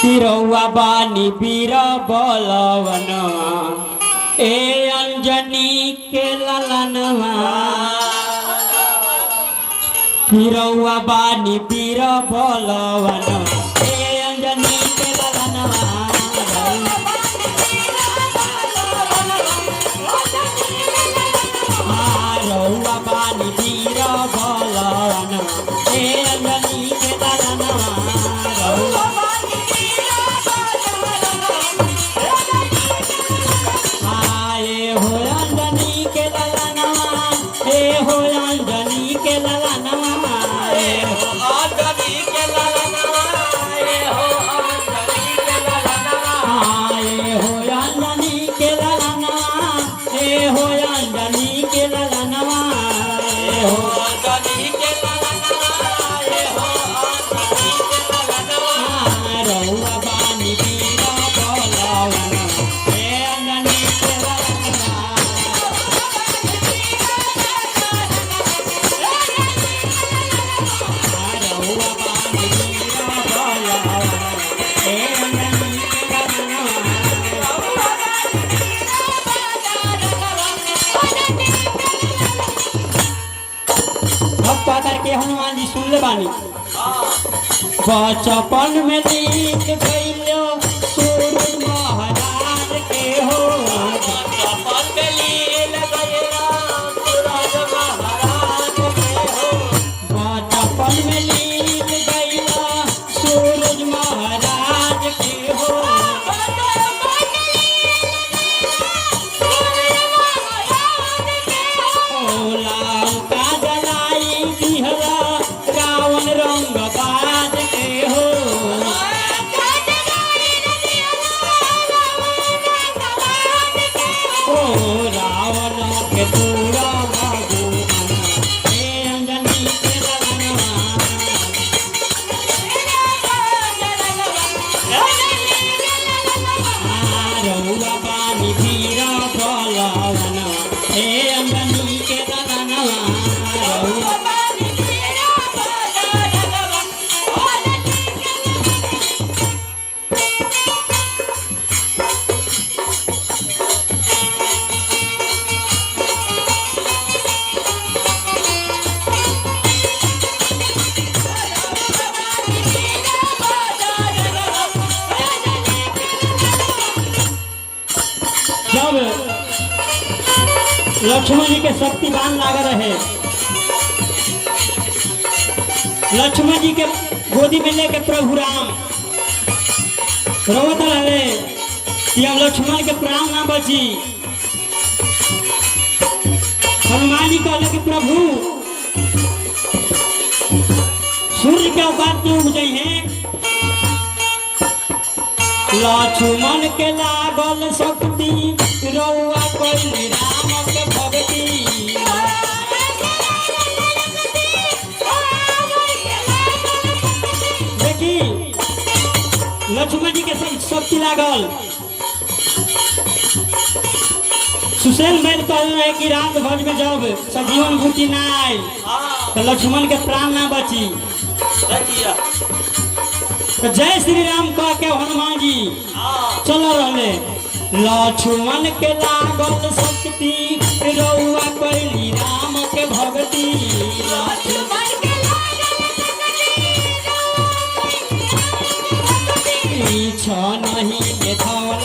तिरौआ बानी बीर बलवनवा ए अंजनी के ललनवा तिरौआ बानी बीर बलवनवा ए अंजनी के ललनवा रौआ बानी बीर बलवनवा ए अंजनी के ललनवा करके हनुमान जी सुन ले बानी बचपन में लीक भइलो सूरज महाराज के हो बचपन में लीक भइलो सूरज महाराज के हो बचपन में लीक भइलो सूरज महाराज के हो लक्ष्मण जी के शक्तिवान लाग रहे लक्ष्मण जी के गोदी में लेके प्रभु राम रोवत रहे कि अब लक्ष्मण के प्राण ना बची हनुमान जी कहले कि प्रभु सूर्य के औकात में उग जाई हैं लक्ष्मण के लागल शक्ति रउआ कोई राम के भक्ति देखी लक्ष्मण जी के शक्ति लागल सुशेल मैल कह रहे कि रात भर में जब सजीवन बूटी ना आए तो लक्ष्मण के प्राण ना बची तो जय श्री राम कह के हनुमान जी चलो रहे लक्ष्मण के लागल शक्ति रउआ कैली राम के भक्ति लक्ष्मण के लागल शक्ति नहीं के धौल